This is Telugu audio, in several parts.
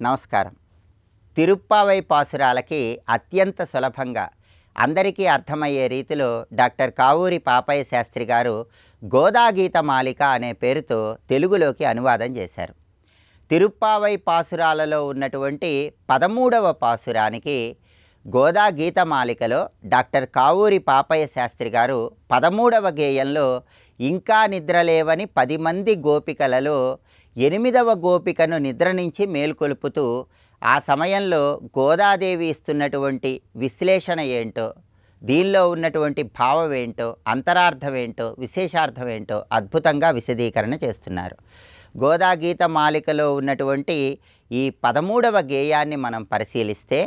నమస్కారం. తిరుప్పావై పాసురాలకి అత్యంత సులభంగా అందరికీ అర్థమయ్యే రీతిలో డాక్టర్ కావూరి పాపయ్య శాస్త్రి గారు గోదాగీత మాలిక అనే పేరుతో తెలుగులోకి అనువాదం చేశారు. తిరుప్పావై పాసురాలలో ఉన్నటువంటి 13వ పాసురానికి గోదాగీత మాలికలో డాక్టర్ కావూరి పాపయ్య శాస్త్రి గారు 13వ గేయంలో ఇంకా నిద్రలేవని 10 మంది గోపికలలో 8వ గోపికను నిద్ర నుంచి మేల్కొల్పుతూ ఆ సమయంలో గోదాదేవి ఇస్తున్నటువంటి విశ్లేషణ ఏంటో, దీనిలో ఉన్నటువంటి భావం ఏంటో, అంతరార్థం ఏంటో, విశేషార్థం ఏంటో అద్భుతంగా విశదీకరణ చేస్తున్నారు. గోదాగీత మాలికలో ఉన్నటువంటి ఈ 13వ గేయాన్ని మనం పరిశీలిస్తే,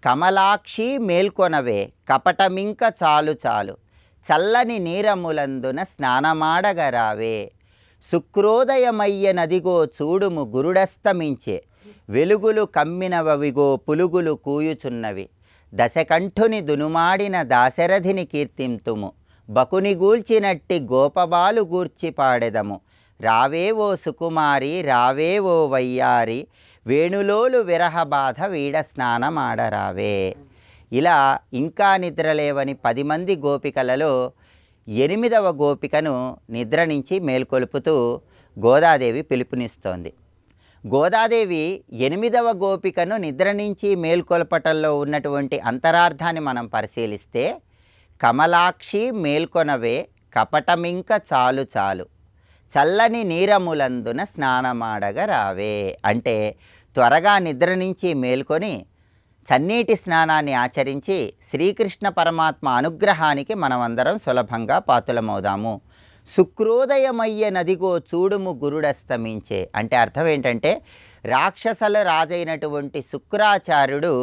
కమలాక్షి మేల్కొనవే కపటమింక చాలు చాలు, చల్లని నీరములందున స్నానమాడగరావే, శుక్రోదయమయ్య నదిగో చూడుము గురుడస్తమించే, వెలుగులు కమ్మినవవిగో పులుగులు కూయుచున్నవి, దశకంఠుని దునుమాడిన దాశరథిని కీర్తింతుము, బకుని గూల్చినట్టి గోపబాలు గూర్చి పాడెదము, రావేవో సుకుమారి రావేవో వయ్యారి, వేణులోలు విరహబాధ వీడ స్నానమాడరావే. ఇలా ఇంకా నిద్రలేవని 10 మంది గోపికలలో 8వ గోపికను నిద్ర నుంచి మేల్కొల్పుతూ గోదాదేవి పిలుపునిస్తోంది. గోదాదేవి 8వ గోపికను నిద్ర నుంచి మేల్కొల్పటంలో ఉన్నటువంటి అంతరార్థాన్ని మనం పరిశీలిస్తే, కమలాక్షి మేల్కొనవే కపటమింక చాలు చాలు, చల్లని నీరములందున స్నానమాడగ రావే అంటే త్వరగా నిద్ర నుంచి మేల్కొని చన్నీటి స్నానాన్ని ఆచరించి శ్రీకృష్ణ పరమాత్మ అనుగ్రహానికి మనమందరం సులభంగా పాతులమవుదాము. శుక్రోదయమయ్య నదిగో చూడుము గురుడస్తమించే అంటే అర్థం ఏంటంటే, రాక్షసల రాజైనటువంటి శుక్రాచార్యుడు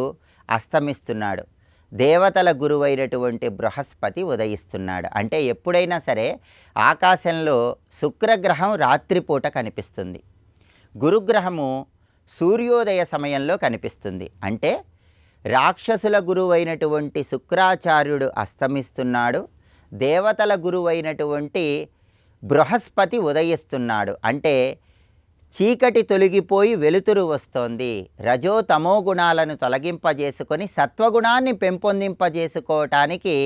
అస్తమిస్తున్నాడు, దేవతల గురువైనటువంటి బృహస్పతి ఉదయిస్తున్నాడు. అంటే ఎప్పుడైనా సరే ఆకాశంలో శుక్రగ్రహం రాత్రిపూట కనిపిస్తుంది, గురుగ్రహము సూర్యోదయ సమయంలో కనిపిస్తుంది. అంటే రాక్షసుల గురువైనటువంటి శుక్రాచార్యుడు అస్తమిస్తున్నాడు, దేవతల గురువైనటువంటి బృహస్పతి ఉదయిస్తున్నాడు. అంటే చీకటి తొలగిపోయి వెలుతురు వస్తోంది, రజో తమో గుణాలను తొలగింపజేసుకొని సత్వగుణాన్ని పెంపొందింపజేసుకోవటానికి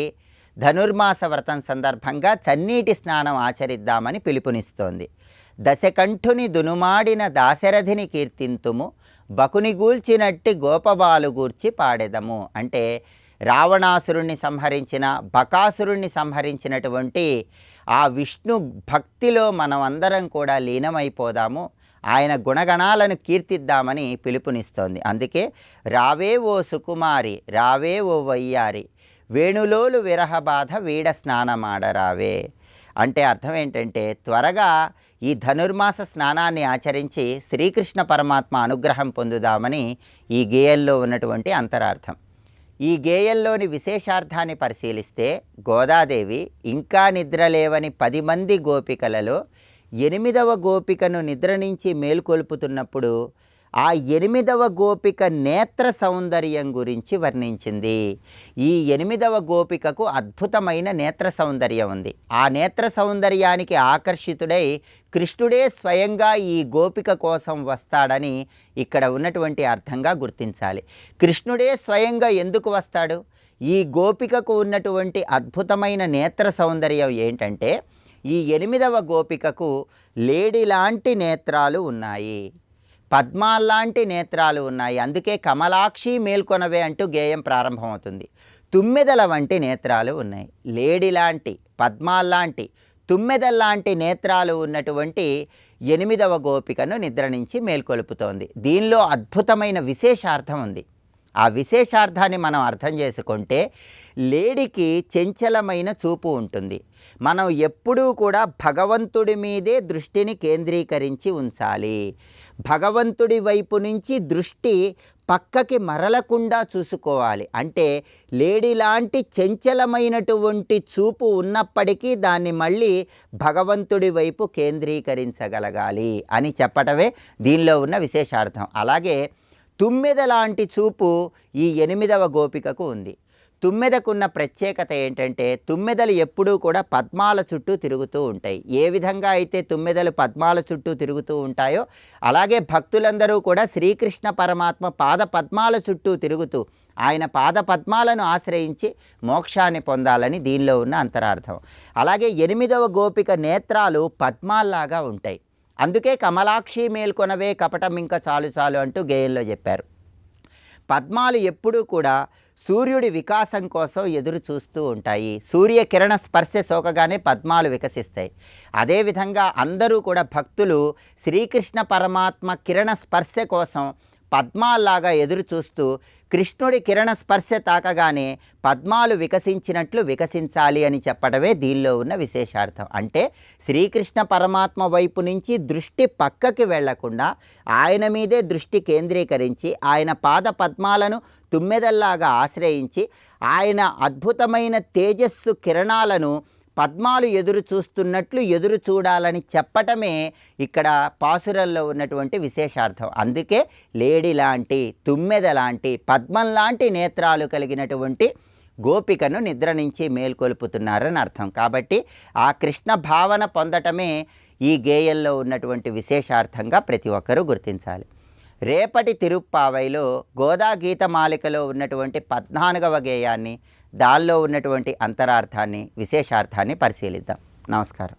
ధనుర్మాస వ్రతం సందర్భంగా చన్నీటి స్నానం ఆచరిద్దామని పిలుపునిస్తోంది. దశకంఠుని దునుమాడిన దాశరథిని కీర్తింతుము, బకుని గూల్చినట్టి గోపబాలు గూర్చి పాడెదము అంటే రావణాసురుణ్ణి సంహరించిన, బకాసురుణ్ణి సంహరించినటువంటి ఆ విష్ణు భక్తిలో మనం అందరం కూడా లీనమైపోదాము, ఆయన గుణగణాలను కీర్తిద్దామని పిలుపునిస్తోంది. అందుకే రావే ఓ సుకుమారి రావే ఓ వయ్యారి, వేణులోలు విరహబాధ వీడ స్నానమాడరావే అంటే అర్థం ఏంటంటే, త్వరగా ఈ ధనుర్మాస స్నానాన్ని ఆచరించి శ్రీకృష్ణ పరమాత్మ అనుగ్రహం పొందుదామని ఈ గేయంలో ఉన్నటువంటి అంతరార్థం. ఈ గేయంలోని విశేషార్థాన్ని పరిశీలిస్తే, గోదాదేవి ఇంకా నిద్రలేవని 10 మంది గోపికలలో 8వ గోపికను నిద్ర నుంచి మేల్కొల్పుతున్నప్పుడు ఆ 8వ గోపిక నేత్ర సౌందర్యం గురించి వర్ణించింది. ఈ 8వ గోపికకు అద్భుతమైన నేత్ర సౌందర్యం ఉంది. ఆ నేత్ర సౌందర్యానికి ఆకర్షితుడై కృష్ణుడే స్వయంగా ఈ గోపిక కోసం వస్తాడని ఇక్కడ ఉన్నటువంటి అర్థంగా గుర్తించాలి. కృష్ణుడే స్వయంగా ఎందుకు వస్తాడు? ఈ గోపికకు ఉన్నటువంటి అద్భుతమైన నేత్ర సౌందర్యం ఏంటంటే, ఈ 8వ గోపికకు లేడిలాంటి నేత్రాలు ఉన్నాయి, పద్మాల్లాంటి నేత్రాలు ఉన్నాయి. అందుకే కమలాక్షి మేల్కొనవే అంటూ గేయం ప్రారంభమవుతుంది. తుమ్మెదల వంటి నేత్రాలు ఉన్నాయి. లేడిలాంటి, పద్మాల్లాంటి, తుమ్మెదల్లాంటి నేత్రాలు ఉన్నటువంటి 8వ గోపికను నిద్ర నుంచి మేల్కొల్పుతోంది. దీనిలో అద్భుతమైన విశేషార్థం ఉంది. ఆ విశేషార్థాన్ని మనం అర్థం చేసుకుంటే, లేడికి చంచలమైన చూపు ఉంటుంది. మనం ఎప్పుడూ కూడా భగవంతుడి మీదే దృష్టిని కేంద్రీకరించి ఉంచాలి. భగవంతుడి వైపు నుంచి దృష్టి పక్కకి మరలకుండా చూసుకోవాలి. అంటే లేడిలాంటి చంచలమైనటువంటి చూపు ఉన్నప్పటికీ దాన్ని మళ్ళీ భగవంతుడి వైపు కేంద్రీకరించగలగాలి అని చెప్పటమే దీనిలో ఉన్న విశేషార్థం. అలాగే తుమ్మెద లాంటి చూపు ఈ 8వ గోపికకు ఉంది. తుమ్మెదకున్న ప్రత్యేకత ఏంటంటే తుమ్మెదలు ఎప్పుడూ కూడా పద్మాల చుట్టూ తిరుగుతూ ఉంటాయి. ఏ విధంగా అయితే తుమ్మెదలు పద్మాల చుట్టూ తిరుగుతూ ఉంటాయో అలాగే భక్తులందరూ కూడా శ్రీకృష్ణ పరమాత్మ పాద పద్మాల చుట్టూ తిరుగుతూ ఆయన పాద పద్మాలను ఆశ్రయించి మోక్షాన్ని పొందాలని దీనిలో ఉన్న అంతరార్థం. అలాగే 8వ గోపిక నేత్రాలు పద్మాల్లాగా ఉంటాయి. అందుకే కమలాక్షి మేల్కొనవే కపటం ఇంకా చాలు చాలు అంటూ గేయంలో చెప్పారు. పద్మాలు ఎప్పుడూ కూడా సూర్యుడి వికాసం కోసం ఎదురు చూస్తూ ఉంటాయి. సూర్యకిరణ స్పర్శ సోకగానే పద్మాలు వికసిస్తాయి. అదేవిధంగా అందరూ కూడా భక్తులు శ్రీకృష్ణ పరమాత్మ కిరణ స్పర్శ కోసం పద్మాల్లాగా ఎదురు చూస్తూ కృష్ణుడి కిరణ స్పర్శ తాకగానే పద్మాలు వికసించినట్లు వికసించాలి అని చెప్పడమే దీనిలో ఉన్న విశేషార్థం. అంటే శ్రీకృష్ణ పరమాత్మ వైపు నుంచి దృష్టి పక్కకి వెళ్లకుండా ఆయన మీదే దృష్టి కేంద్రీకరించి ఆయన పాద పద్మాలను తుమ్మెదల్లాగా ఆశ్రయించి ఆయన అద్భుతమైన తేజస్సు కిరణాలను పద్మాలు ఎదురు చూస్తున్నట్లు ఎదురు చూడాలని చెప్పటమే ఇక్కడ పాసురంలో ఉన్నటువంటి విశేషార్థం. అందుకే లేడి లాంటి తుమ్మెద లాంటి పద్మం లాంటి నేత్రాలు కలిగినటువంటి గోపికను నిద్ర నుంచి మేల్కొల్పుతున్నారని అర్థం. కాబట్టి ఆ కృష్ణ భావన పొందటమే ఈ గేయంలో ఉన్నటువంటి విశేషార్థంగా ప్రతి ఒక్కరూ గుర్తించాలి. రేపటి తిరుప్పావైలో గోదా గీతమాలికలో ఉన్నటువంటి 14వ గేయాన్ని, దానిలో ఉన్నటువంటి అంతరార్థాన్ని, విశేషార్థాన్ని పరిశీలిద్దాం. నమస్కారం.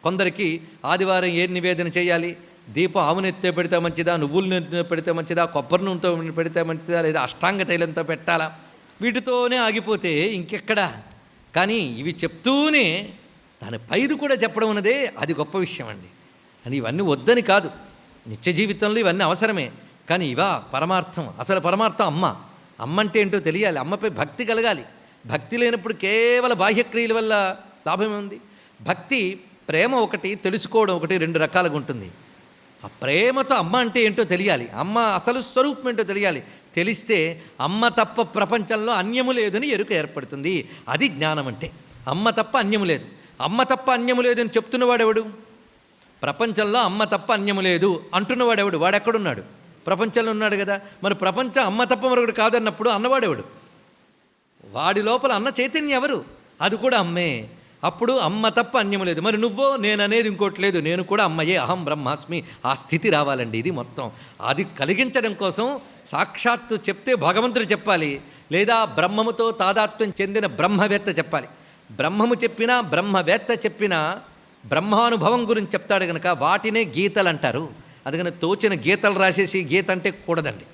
కొందరికి ఆదివారం ఏ నివేదన చేయాలి, దీపం ఆవు నెత్తితో పెడితే మంచిదా, నువ్వుల నెత్తితో పెడితే మంచిదా, కొబ్బరి నూనెతో పెడితే మంచిదా, లేదా అష్టాంగ తైలంతో పెట్టాలా, వీటితోనే ఆగిపోతే ఇంకెక్కడా. కానీ ఇవి చెప్తూనే దాని పైది కూడా చెప్పడం అన్నదే అది గొప్ప విషయం అండి. అని ఇవన్నీ వద్దని కాదు, నిత్య జీవితంలో ఇవన్నీ అవసరమే. కానీ ఇవా పరమార్థం, అసలు పరమార్థం అమ్మ. అమ్మ అంటే ఏంటో తెలియాలి, అమ్మపై భక్తి కలగాలి. భక్తి లేనప్పుడు కేవల బాహ్యక్రియల వల్ల లాభమే ఉంది. భక్తి ప్రేమ ఒకటి, తెలుసుకోవడం ఒకటి, 2 రకాలుగా ఉంటుంది. ఆ ప్రేమతో అమ్మ అంటే ఏంటో తెలియాలి, అమ్మ అసలు స్వరూపం ఏంటో తెలియాలి. తెలిస్తే అమ్మ తప్ప ప్రపంచంలో అన్యము లేదని ఎరుక ఏర్పడుతుంది. అది జ్ఞానం అంటే. అమ్మ తప్ప అన్యము లేదు. అమ్మ తప్ప అన్యము లేదని చెప్తున్నవాడెవడు? ప్రపంచంలో అమ్మ తప్ప అన్యము లేదు అంటున్నవాడెవడు? వాడెక్కడున్నాడు? ప్రపంచంలో ఉన్నాడు కదా. మరి ప్రపంచం అమ్మ తప్ప మరొకటి కాదన్నప్పుడు అన్నవాడెవడు? వాడి లోపల అన్న చైతన్యం ఎవరు? అది కూడా అమ్మే. అప్పుడు అమ్మ తప్ప అన్యము లేదు. మరి నువ్వో నేననేది ఇంకోటి లేదు, నేను కూడా అమ్మయే, అహం బ్రహ్మాస్మి. ఆ స్థితి రావాలండి. ఇది మొత్తం అది కలిగించడం కోసం సాక్షాత్తు చెప్తే భగవంతుడు చెప్పాలి, లేదా బ్రహ్మముతో తాదాత్మ్యం చెందిన బ్రహ్మవేత్త చెప్పాలి. బ్రహ్మము చెప్పినా బ్రహ్మవేత్త చెప్పినా బ్రహ్మానుభవం గురించి చెప్తాడు కనుక వాటినే గీతలు అంటారు. అందుకని తోచిన గీతలు రాసేసి గీత అంటే కూడదండి.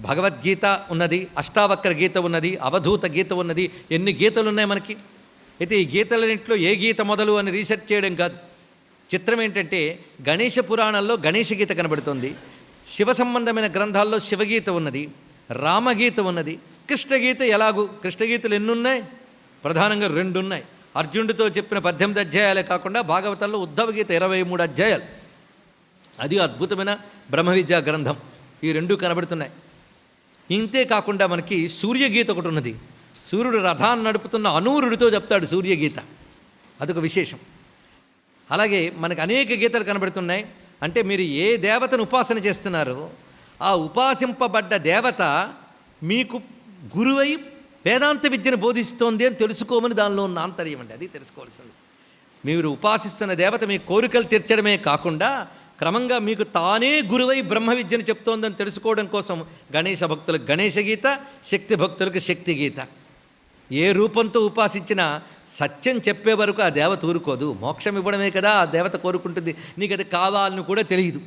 భగవద్గీత ఉన్నది, అష్టావక్ర గీత ఉన్నది, అవధూత గీత ఉన్నది, ఎన్ని గీతలు ఉన్నాయి మనకి. అయితే ఈ గీతలన్నింటిలో ఏ గీత మొదలు అని రీసెర్చ్ చేయడం కాదు. చిత్రం ఏంటంటే గణేష పురాణాల్లో గణేష గీత కనబడుతుంది, శివ సంబంధమైన గ్రంథాల్లో శివగీత ఉన్నది, రామగీత ఉన్నది, కృష్ణగీత. ఎలాగూ కృష్ణగీతలు ఎన్నున్నాయి? ప్రధానంగా 2 ఉన్నాయి. అర్జునుడితో చెప్పిన 18 అధ్యాయాలే కాకుండా భాగవతంలో ఉద్ధవ గీత 23 అధ్యాయాలు. అది అద్భుతమైన బ్రహ్మ విద్యా గ్రంథం. ఈ 2 కనబడుతున్నాయి. ఇంతే కాకుండా మనకి సూర్యగీత ఒకటి ఉన్నది. సూర్యుడు రథాన్ని నడుపుతున్న అనూరుడితో చెప్తాడు సూర్యగీత. అదొక విశేషం. అలాగే మనకు అనేక గీతలు కనబడుతున్నాయి. అంటే మీరు ఏ దేవతను ఉపాసన చేస్తున్నారో ఆ ఉపాసింపబడ్డ దేవత మీకు గురువై వేదాంత విద్యను బోధిస్తోంది అని తెలుసుకోమని దానిలో ఉన్న ఆంతర్యం అండి. అది తెలుసుకోవాల్సింది. మీరు ఉపాసిస్తున్న దేవత మీ కోరికలు తీర్చడమే కాకుండా క్రమంగా మీకు తానే గురువై బ్రహ్మ విద్యను చెప్తోందని తెలుసుకోవడం కోసం గణేశ భక్తులకు గణేశ గీత, శక్తి భక్తులకు శక్తి గీత. ఏ రూపంతో ఉపాసించినా సత్యం చెప్పే వరకు ఆ దేవత ఊరుకోదు. మోక్షం ఇవ్వడమే కదా ఆ దేవత కోరుకుంటుంది. నీకు అది కావాలని కూడా తెలియదు.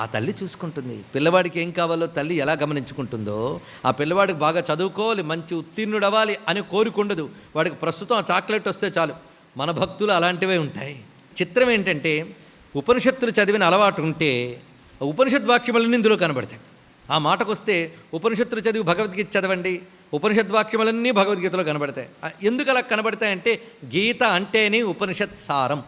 ఆ తల్లి చూసుకుంటుంది. పిల్లవాడికి ఏం కావాలో తల్లి ఎలా గమనించుకుంటుందో, ఆ పిల్లవాడికి బాగా చదువుకోవాలి, మంచి ఉత్తీర్ణుడు అవ్వాలి అని కోరుకుండదు. వాడికి ప్రస్తుతం ఆ చాక్లెట్ వస్తే చాలు. మన భక్తులు అలాంటివే ఉంటాయి. చిత్రం ఏంటంటే ఉపనిషత్తులు చదివిన అలవాటు ఉంటే ఉపనిషద్ వాక్యములన్నీ ఇందులో కనబడతాయి. ఆ మాటకు వస్తే ఉపనిషత్తులు చదివి భగవద్గీత చదవండి, ఉపనిషద్వాక్యములన్నీ భగవద్గీతలో కనబడతాయి. ఎందుకు అలా కనబడతాయంటే గీత అంటేనే ఉపనిషత్ సారం.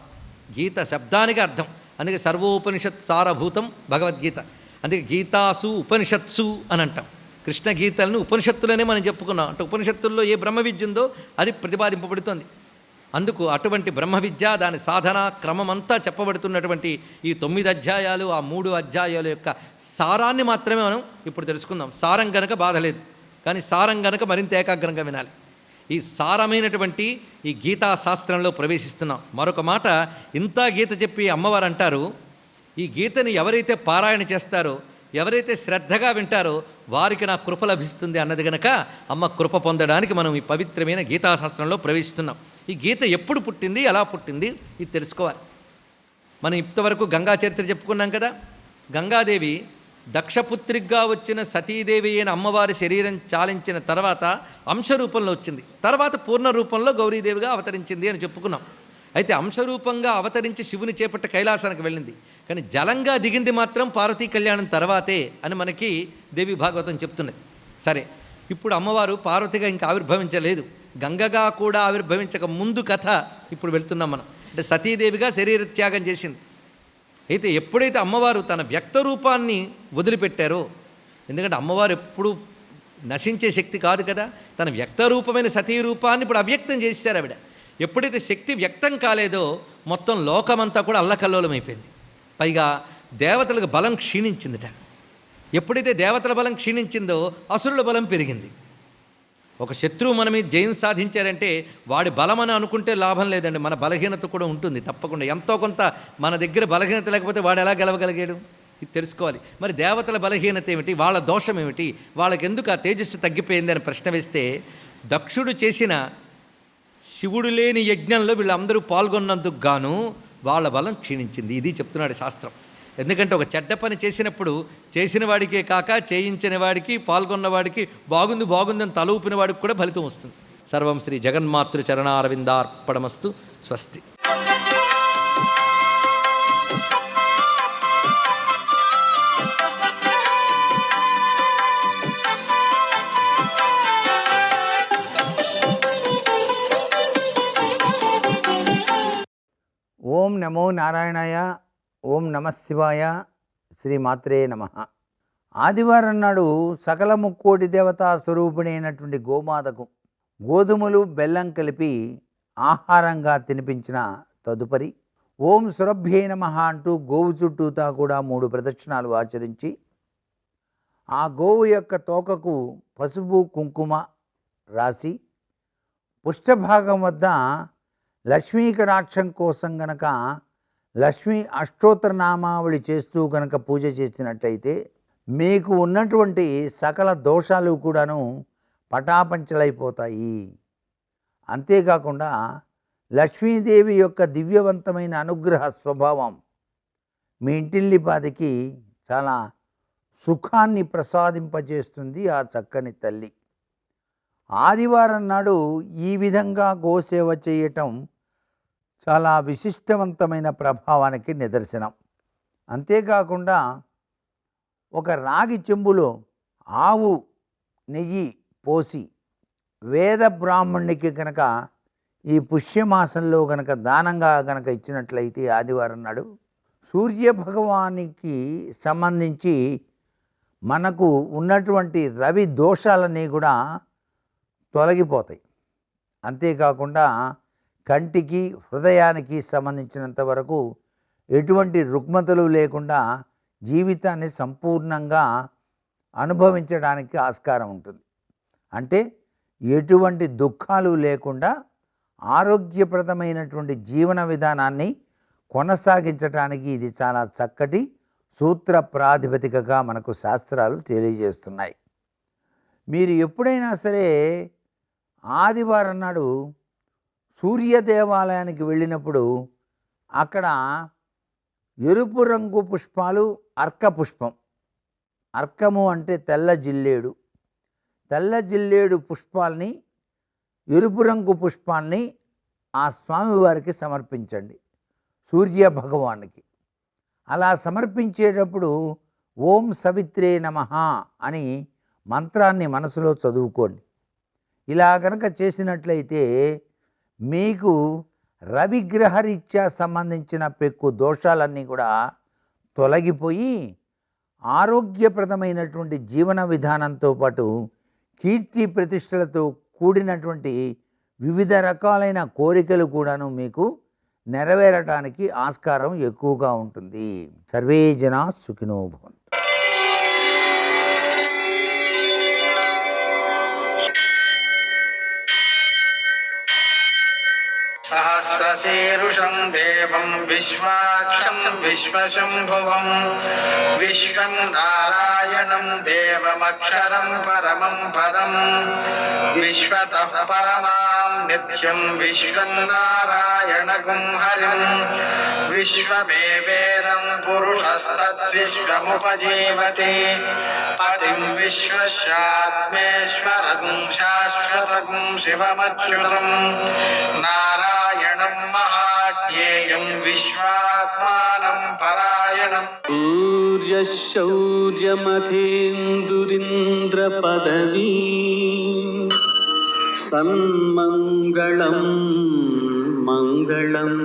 గీత శబ్దానికి అర్థం. అందుకే సర్వోపనిషత్ సారభూతం భగవద్గీత. అందుకే గీతాసు ఉపనిషత్సు అని అంటాం. కృష్ణ గీతలను ఉపనిషత్తులనే మనం చెప్పుకున్నాం. అంటే ఉపనిషత్తుల్లో ఏ బ్రహ్మ విద్య ఉందో అది ప్రతిపాదింపబడుతుంది. అందుకు అటువంటి బ్రహ్మ విద్య, దాని సాధన క్రమమంతా చెప్పబడుతున్నటువంటి ఈ 9 అధ్యాయాలు, ఆ 3 అధ్యాయాల యొక్క సారాన్ని మాత్రమే మనం ఇప్పుడు తెలుసుకుందాం. సారం గనక బాధ లేదు, కానీ సారం గనక మరింత ఏకాగ్రంగా వినాలి. ఈ సారమైనటువంటి ఈ గీతా శాస్త్రంలో ప్రవేశిస్తున్నాం. మరొక మాట, ఇంత గీత చెప్పి అమ్మవారు అంటారు, ఈ గీతని ఎవరైతే పారాయణ చేస్తారో, ఎవరైతే శ్రద్ధగా వింటారో వారికి నా కృప లభిస్తుంది అన్నది గనక అమ్మ కృప పొందడానికి మనం ఈ పవిత్రమైన గీతాశాస్త్రంలో ప్రవేశిస్తున్నాం. ఈ గీత ఎప్పుడు పుట్టింది, ఎలా పుట్టింది, ఇది తెలుసుకోవాలి. మనం ఇంతవరకు గంగా చరిత్ర చెప్పుకున్నాం కదా. గంగాదేవి దక్షపుత్రిగా వచ్చిన సతీదేవి అయిన అమ్మవారి శరీరం చాలించిన తర్వాత అంశరూపంలో వచ్చింది. తర్వాత పూర్ణ రూపంలో గౌరీదేవిగా అవతరించింది అని చెప్పుకున్నాం. అయితే అంశరూపంగా అవతరించి శివుని చేపట్టి కైలాసానికి వెళ్ళింది. కానీ జలంగా దిగింది మాత్రం పార్వతీ కళ్యాణం తర్వాతే అని మనకి దేవి భాగవతం చెప్తున్నది. సరే, ఇప్పుడు అమ్మవారు పార్వతిగా ఇంకా ఆవిర్భవించలేదు, గంగగా కూడా ఆవిర్భవించక ముందు కథ ఇప్పుడు వెళ్తున్నాం మనం. అంటే సతీదేవిగా శరీర త్యాగం చేసింది. అయితే ఎప్పుడైతే అమ్మవారు తన వ్యక్త రూపాన్ని వదిలిపెట్టారో, ఎందుకంటే అమ్మవారు ఎప్పుడు నశించే శక్తి కాదు కదా, తన వ్యక్త రూపమైన సతీ రూపాన్ని ఇప్పుడు అవ్యక్తం చేశారు ఆవిడ. ఎప్పుడైతే శక్తి వ్యక్తం కాలేదో మొత్తం లోకమంతా కూడా అల్లకల్లోలమైపోయింది. పైగా దేవతలకు బలం క్షీణించిందిట. ఎప్పుడైతే దేవతల బలం క్షీణించిందో అసురుల బలం పెరిగింది. ఒక శత్రువు మన మీద జయం సాధించారంటే వాడి బలం అని అనుకుంటే లాభం లేదండి, మన బలహీనత కూడా ఉంటుంది తప్పకుండా. ఎంతో కొంత మన దగ్గర బలహీనత లేకపోతే వాడు ఎలా గెలవగలిగాడు, ఇది తెలుసుకోవాలి. మరి దేవతల బలహీనత ఏమిటి, వాళ్ళ దోషం ఏమిటి, వాళ్ళకి ఎందుకు ఆ తేజస్సు తగ్గిపోయింది అని ప్రశ్న వేస్తే, దక్షుడు చేసిన శివుడు లేని యజ్ఞంలో వీళ్ళందరూ పాల్గొన్నందుకు గాను వాళ్ళ బలం క్షీణించింది. ఇది చెప్తున్నాడు శాస్త్రం. ఎందుకంటే ఒక చెడ్డ పని చేసినప్పుడు చేసిన వాడికే కాక చేయించిన వాడికి, పాల్గొన్నవాడికి బాగుందని తల ఊపిన వాడికి కూడా ఫలితం వస్తుంది. సర్వం శ్రీ జగన్మాతృ చరణారవిందార్పణమస్తు. స్వస్తి. ఓం నమో నారాయణాయ, ఓం నమ శివాయ, శ్రీమాత్రే నమ. ఆదివారం నాడు సకల ముక్కోటి దేవతా స్వరూపిణి అయినటువంటి గోమాతకు గోధుమలు బెల్లం కలిపి ఆహారంగా తినిపించిన తదుపరి ఓం సురభ్యే నమః అంటూ గోవు చుట్టూతా కూడా 3 ప్రదక్షిణాలు ఆచరించి ఆ గోవు యొక్క తోకకు పసుపు కుంకుమ రాసి పుష్టభాగం వద్ద లక్ష్మీ కటాక్షం కోసం గనక లక్ష్మీ అష్టోత్తర నామావళి చేస్తూ గనక పూజ చేసినట్టయితే మీకు ఉన్నటువంటి సకల దోషాలు కూడాను పటాపంచలైపోతాయి. అంతేకాకుండా లక్ష్మీదేవి యొక్క దివ్యవంతమైన అనుగ్రహ స్వభావం మీ ఇంటిల్లిపాదికి చాలా సుఖాన్ని ప్రసాదింపజేస్తుంది ఆ చక్కని తల్లి. ఆదివారం నాడు ఈ విధంగా గోసేవ చేయటం చాలా విశిష్టవంతమైన ప్రభావానికి నిదర్శనం. అంతేకాకుండా ఒక రాగి చెంబులో ఆవు నెయ్యి పోసి వేద బ్రాహ్మణునికి కనుక ఈ పుష్యమాసంలో కనుక దానంగా కనుక ఇచ్చినట్లయితే ఆదివారం నాడు సూర్య భగవానికి సంబంధించి మనకు ఉన్నటువంటి రవి దోషాలన్నీ కూడా తొలగిపోతాయి. అంతేకాకుండా కంటికి హృదయానికి సంబంధించినంత వరకు ఎటువంటి రుగ్మతలు లేకుండా జీవితాన్ని సంపూర్ణంగా అనుభవించడానికి ఆస్కారం ఉంటుంది. అంటే ఎటువంటి దుఃఖాలు లేకుండా ఆరోగ్యప్రదమైనటువంటి జీవన విధానాన్ని కొనసాగించడానికి ఇది చాలా చక్కటి సూత్ర ప్రాతిపదికగా మనకు శాస్త్రాలు తెలియజేస్తున్నాయి. మీరు ఎప్పుడైనా సరే ఆదివారం నాడు సూర్య దేవాలయానికి వెళ్ళినప్పుడు అక్కడ ఎరుపు రంగు పుష్పాలు, అర్క పుష్పం, అర్కము అంటే తెల్ల జిల్లేడు, తెల్ల జిల్లేడు పుష్పాల్ని, ఎరుపు రంగు పుష్పాల్ని ఆ స్వామివారికి సమర్పించండి, సూర్య భగవానికి. అలా సమర్పించేటప్పుడు ఓం సవిత్రే నమః అని మంత్రాన్ని మనసులో చదువుకోండి. ఇలా కనుక చేసినట్లయితే మీకు రవిగ్రహరీత్యా సంబంధించిన పెక్కు దోషాలన్నీ కూడా తొలగిపోయి ఆరోగ్యప్రదమైనటువంటి జీవన విధానంతో పాటు కీర్తి ప్రతిష్టలతో కూడినటువంటి వివిధ రకాలైన కోరికలు కూడాను మీకు నెరవేరటానికి ఆస్కారం ఎక్కువగా ఉంటుంది. సర్వే జనా సుఖినో భవంతు. सहस्रशीर्षं देवं विश्वाक्षं विश्वशम्भुवं विश्वं नारायणं देवमक्षरं परमं पदं विश्वतः परमां नित्यं विश्वं नारायणगुं हरिं विश्वमेवेदं पुरुषस्तद्विश्वमुपजीवति पतिं विश्वस्यात्मेश्वरं शाश्वतं शिवमच्युतं नारायणं महाज्ञेयं विश्वात्मानं परायणं सूर्यशौर्यमथेन्दुरिन्द्रपदवी सन्मङ्गलं मङ्गलम्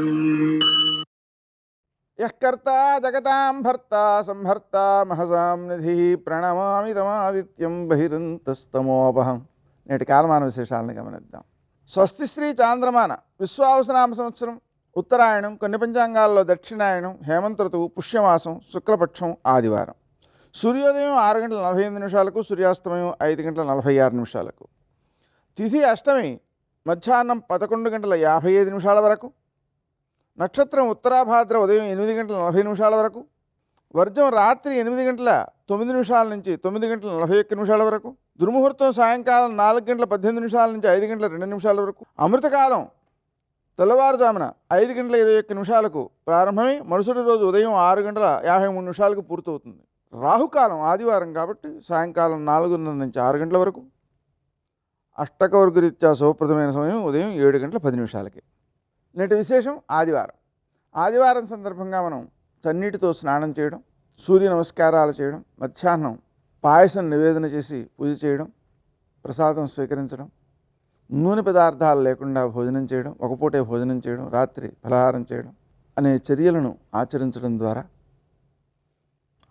यः कर्ता जगतां भर्ता संहर्ता महसां निधिः ప్రణమామి తమాదిత్యం బహిరంతస్తమోపహం. నేటి కాలమాన విశేషాలను గమనిద్దాం. స్వస్తి శ్రీ చాంద్రమాన విశ్వావసనామ సంవత్సరం ఉత్తరాయణం, కొన్ని పంచాంగాల్లో దక్షిణాయనం, హేమంత ఋతువు, పుష్యమాసం, శుక్లపక్షం, ఆదివారం. సూర్యోదయం 6:48 సూర్యాస్తమయం 5:46. తిథి అష్టమి మధ్యాహ్నం 11:55 వరకు. నక్షత్రం ఉత్తరాభాద్ర ఉదయం 8:40 వరకు. వర్జం రాత్రి 8:09 నుంచి 9:41 వరకు. దుర్ముహూర్తం సాయంకాలం 4:18 నుంచి 5:02 వరకు. అమృతకాలం తెల్లవారుజామున 5:21 ప్రారంభమై మరుసటి రోజు ఉదయం 6:53 పూర్తవుతుంది. రాహుకాలం ఆదివారం కాబట్టి సాయంకాలం 4:30 నుంచి 6 గంటల వరకు. అష్టకవర్గరీత్యా శుభప్రదమైన సమయం ఉదయం 7:10. నేటి విశేషం ఆదివారం. ఆదివారం సందర్భంగా మనం చన్నీటితో స్నానం చేయడం, సూర్య నమస్కారాలు చేయడం, మధ్యాహ్నం పాయసం నివేదన చేసి పూజ చేయడం, ప్రసాదం స్వీకరించడం, నూనె పదార్థాలు లేకుండా భోజనం చేయడం, ఒకపూటే భోజనం చేయడం, రాత్రి ఫలహారం చేయడం అనే చర్యలను ఆచరించడం ద్వారా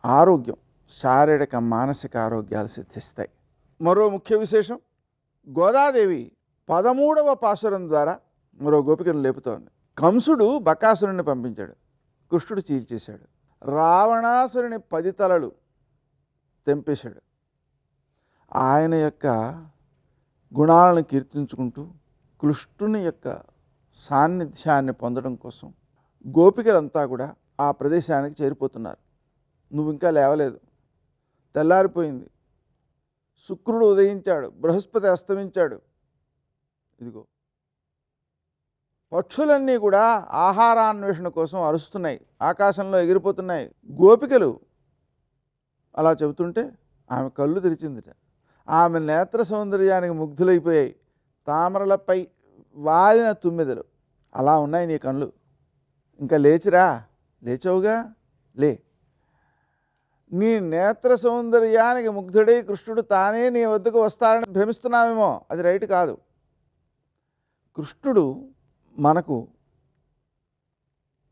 ఆరోగ్యం, శారీరక మానసిక ఆరోగ్యాలు సిద్ధిస్తాయి. మరో ముఖ్య విశేషం, గోదాదేవి 13వ పాశురం ద్వారా మరో గోపికను లేపుతోంది. కంసుడు బకాసురుని పంపించాడు, కృష్ణుడు చీల్చేశాడు. రావణాసురుని 10 తలలు తెంపేశాడు. ఆయన యొక్క గుణాలను కీర్తించుకుంటూ కృష్ణుని యొక్క సాన్నిధ్యాన్ని పొందడం కోసం గోపికలంతా కూడా ఆ ప్రదేశానికి చేరిపోతున్నారు. నువ్వు ఇంకా లేవలేదు, తెల్లారిపోయింది, శుక్రుడు ఉదయించాడు, బృహస్పతి అస్తమించాడు, ఇదిగో పక్షులన్నీ కూడా ఆహారాన్వేషణ కోసం అరుస్తున్నాయి, ఆకాశంలో ఎగిరిపోతున్నాయి. గోపికలు అలా చెబుతుంటే ఆమె కళ్ళు తెరిచిందిట. ఆమె నేత్ర సౌందర్యానికి ముగ్ధులైపోయాయి. తామరలపై వాలిన తుమ్మెదలు అలా ఉన్నాయి నీ కళ్ళు. ఇంకా లేచిరా, లేచావుగా, లే. నీ నేత్ర సౌందర్యానికి ముగ్ధుడై కృష్ణుడు తానే నీ వద్దకు వస్తాడని భ్రమిస్తున్నావేమో, అది రైట్ కాదు. కృష్ణుడు మనకు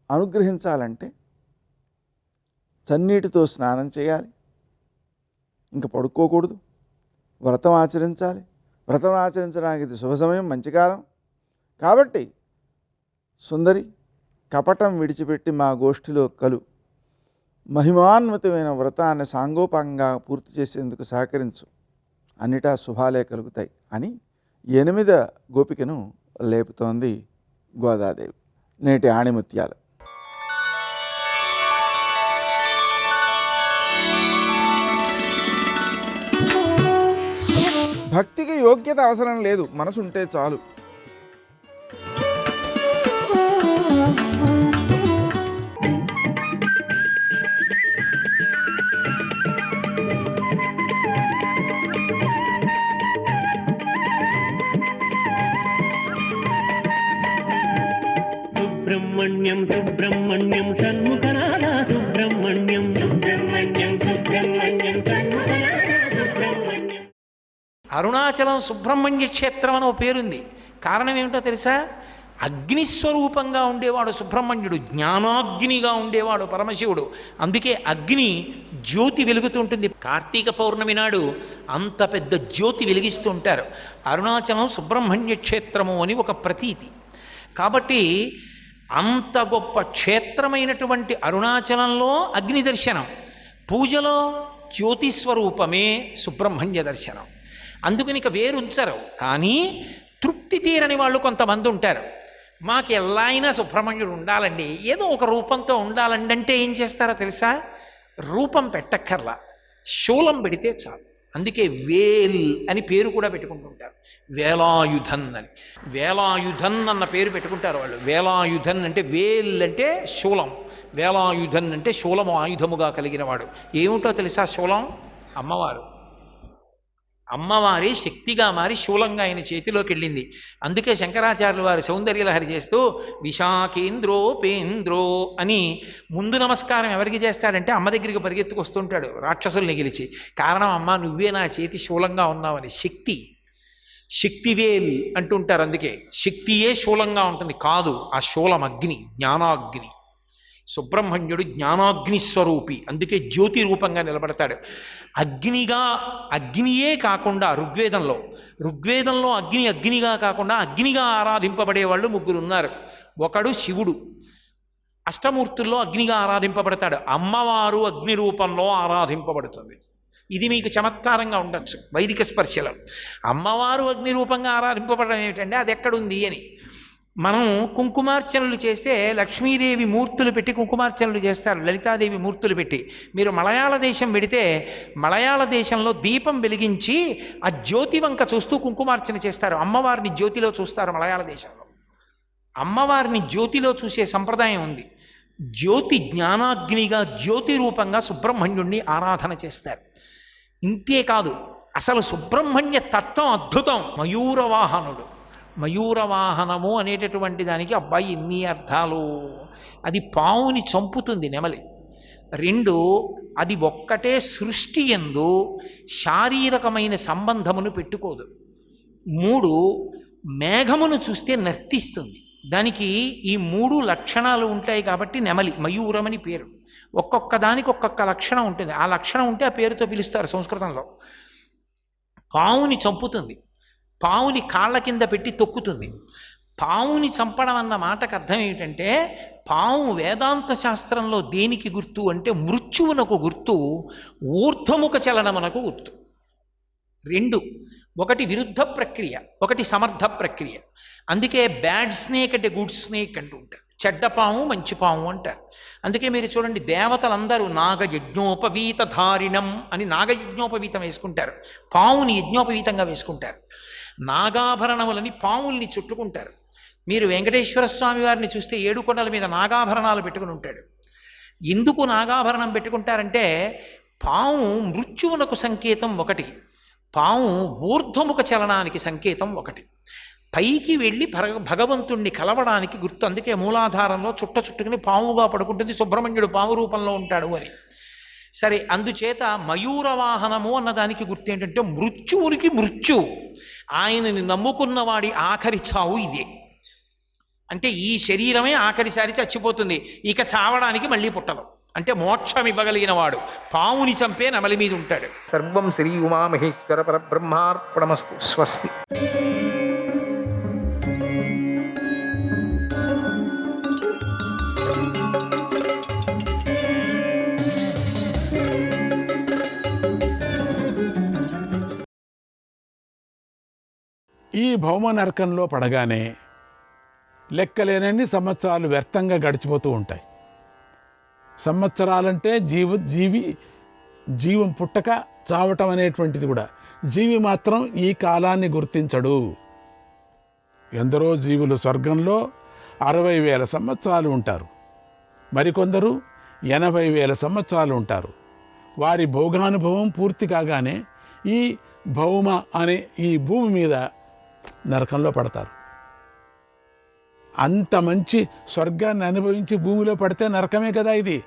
అనుగ్రహించాలంటే చన్నీటితో స్నానం చేయాలి, ఇంకా పడుకోకూడదు, వ్రతం ఆచరించాలి. వ్రతం ఆచరించడానికి ఇది శుభ సమయం, మంచి కాలం. కాబట్టి సుందరి, కపటం విడిచిపెట్టి మా గోష్ఠిలో కలు, మహిమాన్వితమైన వ్రతాన్ని సాంగోపాంగంగా పూర్తి చేసేందుకు సహకరించు, అన్నిటా శుభాలే కలుగుతాయి అని 8వ గోపికను లేపుతోంది గోదాదేవి. నేటి ఆణిముత్యాలు. భక్తికి యోగ్యత అవసరం లేదు, మనసు ఉంటే చాలు. సుబ్రహ్మణ్యం సుబ్రహ్మణ్యం షణ్ముఖనాథ సుబ్రహ్మణ్యం సుబ్రహ్మణ్యం సుబ్రహ్మణ్యం షణ్ముఖనాథ సుబ్రహ్మణ్యం. అరుణాచలం సుబ్రహ్మణ్య క్షేత్రం అని ఓ పేరుంది. కారణం ఏమిటో తెలుసా? అగ్నిస్వరూపంగా ఉండేవాడు సుబ్రహ్మణ్యుడు, జ్ఞానాగ్నిగా ఉండేవాడు పరమశివుడు. అందుకే అగ్ని జ్యోతి వెలుగుతుంటుంది. కార్తీక పౌర్ణమి నాడు అంత పెద్ద జ్యోతి వెలిగిస్తూ ఉంటారు. అరుణాచలం సుబ్రహ్మణ్య క్షేత్రము అని ఒక ప్రతీతి. కాబట్టి అంత గొప్ప క్షేత్రమైనటువంటి అరుణాచలంలో అగ్ని దర్శనం, పూజలో జ్యోతిస్వరూపమే సుబ్రహ్మణ్య దర్శనం. అందుకని ఇక వేరుంచరు. కానీ తృప్తి తీరని వాళ్ళు కొంతమంది ఉంటారు. మాకు ఎలా అయినా సుబ్రహ్మణ్యుడు ఉండాలండి, ఏదో ఒక రూపంతో ఉండాలండి అంటే ఏం చేస్తారో తెలుసా? రూపం పెట్టక్కర్లా, శూలం పెడితే చాలు. అందుకే వేల్ అని పేరు కూడా పెట్టుకుంటుంటారు, వేలాయుధన్ అని. వేలాయుధన్ అన్న పేరు పెట్టుకుంటారు వాళ్ళు. వేలాయుధన్ అంటే వేల్ అంటే శూలం, వేలాయుధన్ అంటే శూలము ఆయుధముగా కలిగిన వాడు. ఏమిటో తెలుసా శూలం? అమ్మవారు. అమ్మవారి శక్తిగా మారి శూలంగా ఆయన చేతిలోకి వెళ్ళింది. అందుకే శంకరాచార్యులు వారు సౌందర్యలహరి చేస్తూ విశాఖేంద్రోపేంద్రో అని ముందు నమస్కారం ఎవరికి చేస్తాడంటే అమ్మ దగ్గరికి పరిగెత్తుకొస్తుంటాడు రాక్షసుల్ని గెలిచి. కారణం, అమ్మ నువ్వే నా చేతి శూలంగా ఉన్నావని. శక్తివేల్ అంటుంటారు. అందుకే శక్తియే శూలంగా ఉంటుంది. కాదు, ఆ శూలం అగ్ని, జ్ఞానాగ్ని. సుబ్రహ్మణ్యుడు జ్ఞానాగ్ని స్వరూపి, అందుకే జ్యోతి రూపంగా నిలబడతాడు. అగ్నియే కాకుండా ఋగ్వేదంలో అగ్నిగా కాకుండా అగ్నిగా ఆరాధింపబడేవాళ్ళు ముగ్గురు ఉన్నారు. ఒకడు శివుడు, అష్టమూర్తుల్లో అగ్నిగా ఆరాధింపబడతాడు. అమ్మవారు అగ్ని రూపంలో ఆరాధింపబడుతుంది. ఇది మీకు చమత్కారంగా ఉండొచ్చు వైదిక స్పర్శలో. అమ్మవారు అగ్ని రూపంగా ఆరాధింపబడడం ఏమిటంటే అది ఎక్కడుంది అని. మనం కుంకుమార్చనలు చేస్తే లక్ష్మీదేవి మూర్తులు పెట్టి కుంకుమార్చనలు చేస్తారు, లలితాదేవి మూర్తులు పెట్టి. మీరు మలయాళ దేశం వెడితే మలయాళ దేశంలో దీపం వెలిగించి ఆ జ్యోతి వంక చూస్తూ కుంకుమార్చన చేస్తారు. అమ్మవారిని జ్యోతిలో చూస్తారు మలయాళ దేశంలో. అమ్మవారిని జ్యోతిలో చూసే సంప్రదాయం ఉంది. జ్యోతి జ్ఞానాగ్నిగా జ్యోతి రూపంగా సుబ్రహ్మణ్యుణ్ణి ఆరాధన చేస్తారు. ఇంతేకాదు, అసలు సుబ్రహ్మణ్య తత్వం అద్భుతం. మయూరవాహనుడు, మయూరవాహనము అనేటటువంటి దానికి అబ్బాయి ఎన్ని అర్థాలు. అది పావుని చంపుతుంది నెమలి. 2, అది ఒక్కటే సృష్టి యందు శారీరకమైన సంబంధమును పెట్టుకోదు. 3, మేఘమును చూస్తే నర్తిస్తుంది. దానికి ఈ 3 లక్షణాలు ఉంటాయి కాబట్టి నెమలి, మయూరమని పేరు. ఒక్కొక్క దానికి ఒక్కొక్క లక్షణం ఉంటుంది. ఆ లక్షణం ఉంటే ఆ పేరుతో పిలుస్తారు సంస్కృతంలో. పావుని చంపుతుంది, పావుని కాళ్ళ కింద పెట్టి తొక్కుతుంది. పావుని చంపడం అన్న మాటకు అర్థం ఏమిటంటే, పావు వేదాంత శాస్త్రంలో దేనికి గుర్తు అంటే మృత్యువునకు గుర్తు, ఊర్ధ్వముఖ చలనమునకు గుర్తు. 2, ఒకటి విరుద్ధ ప్రక్రియ, ఒకటి సమర్థ ప్రక్రియ. అందుకే బ్యాడ్ స్నేక్ అంటే గుడ్ స్నేక్ అంటూ ఉంటారు, చెడ్డ పాము మంచి పాము అంటారు. అందుకే మీరు చూడండి, దేవతలందరూ నాగయజ్ఞోపవీత ధారిణం అని నాగయజ్ఞోపవీతం వేసుకుంటారు, పావుని యజ్ఞోపవీతంగా వేసుకుంటారు. నాగాభరణములని పావుల్ని చుట్టుకుంటారు. మీరు వెంకటేశ్వర స్వామి వారిని చూస్తే 7 కొండల మీద నాగాభరణాలు పెట్టుకుని ఉంటాడు. ఎందుకు నాగాభరణం పెట్టుకుంటారంటే, పాము మృత్యువునకు సంకేతం ఒకటి, పాము ఊర్ధ్వముఖ చలనానికి సంకేతం ఒకటి, పైకి వెళ్ళి భగవంతుణ్ణి కలవడానికి గుర్తు. అందుకే మూలాధారంలో చుట్టుకుని పాముగా పడుకుంటుంది, సుబ్రహ్మణ్యుడు పాము రూపంలో ఉంటాడు అని. సరే, అందుచేత మయూరవాహనము అన్నదానికి గుర్తు ఏంటంటే మృత్యువునికి మృత్యు, ఆయనని నమ్ముకున్న వాడి ఆఖరి చావు ఇదే. అంటే ఈ శరీరమే ఆఖరిసారి చచ్చిపోతుంది, ఇక చావడానికి మళ్ళీ పుట్టదు. అంటే మోక్షం ఇవ్వగలిగిన వాడు పావుని చంపే నెమలి మీద ఉంటాడు. సర్వం శ్రీ ఉమామహేశ్వర పరబ్రహ్మార్పణమస్తు. స్వస్తి. ఈ భౌమ నరకంలో పడగానే లెక్కలేనన్ని సంవత్సరాలు వ్యర్థంగా గడిచిపోతూ ఉంటాయి. సంవత్సరాలంటే జీవం పుట్టక చావటం అనేటువంటిది కూడా. జీవి మాత్రం ఈ కాలాన్ని గుర్తించడు. ఎందరో జీవులు స్వర్గంలో 60,000 సంవత్సరాలు ఉంటారు, మరికొందరు 80,000 సంవత్సరాలు ఉంటారు. వారి భోగానుభవం పూర్తి కాగానే ఈ భౌమ అనే ఈ భూమి మీద నరకంలో పడతారు. అంత మంచి స్వర్గాన్ని అనుభవించి భూమిలో పడితే నరకమే కదా ఇది.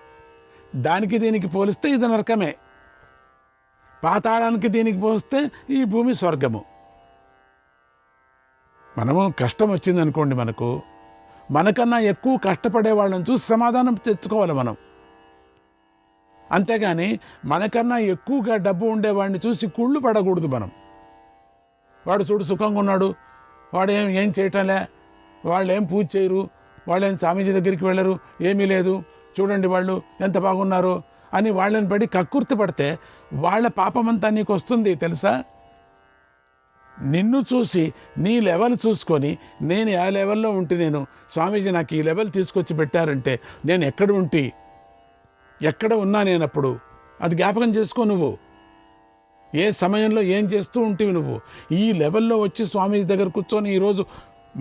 దానికి దీనికి పోలిస్తే ఇది నరకమే. పాతాళానికి దీనికి పోలిస్తే ఈ భూమి స్వర్గము. మనము కష్టం వచ్చిందనుకోండి, మనకు మనకన్నా ఎక్కువ కష్టపడే వాళ్ళని చూసి సమాధానం తెచ్చుకోవాలి మనం. అంతేగాని మనకన్నా ఎక్కువగా డబ్బు ఉండేవాడిని చూసి కుళ్ళు పడకూడదు మనం. వాడు చూడు సుఖంగా ఉన్నాడు, వాడు ఏం చేయటంలే, వాళ్ళు ఏం పూజ చేయరు, వాళ్ళు ఏం స్వామీజీ దగ్గరికి వెళ్ళరు, ఏమీ లేదు, చూడండి వాళ్ళు ఎంత బాగున్నారో అని వాళ్ళని పడి కక్కుర్తి పడితే వాళ్ళ పాపమంతా నీకు వస్తుంది తెలుసా. నిన్ను చూసి నీ లెవెల్ చూసుకొని నేను ఆ లెవెల్లో ఉంటే, నేను స్వామీజీ నాకు ఈ లెవెల్ తీసుకొచ్చి పెట్టారంటే నేను ఎక్కడ ఉన్నా నేను అప్పుడు అది జ్ఞాపకం చేసుకో. నువ్వు ఏ సమయంలో ఏం చేస్తూ ఉంటివి, నువ్వు ఈ లెవెల్లో వచ్చి స్వామీజీ దగ్గర కూర్చొని ఈరోజు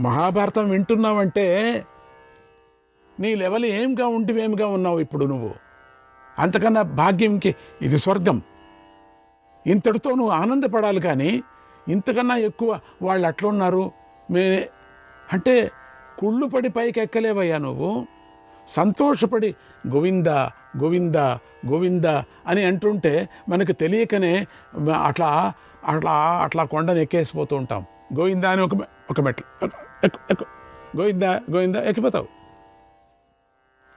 మహాభారతం వింటున్నావంటే నీ లెవెల్ ఏమిగా ఉంటివేమిగా ఉన్నావు ఇప్పుడు నువ్వు. అంతకన్నా భాగ్యంకి ఇది స్వర్గం. ఇంతటితో నువ్వు ఆనందపడాలి, కానీ ఇంతకన్నా ఎక్కువ వాళ్ళు అట్లా ఉన్నారు అంటే కుళ్ళు పడి పైకి ఎక్కలేవయ్యా నువ్వు. సంతోషపడి గోవింద గోవింద గోవింద అని అంటుంటే మనకు తెలియకనే అట్లా అట్లా అట్లా కొండను ఎక్కేసిపోతూ ఉంటాం. గోవింద అని ఒక మెట్లు ఎక్కు గోవింద గోవింద ఎక్కిపోతావు.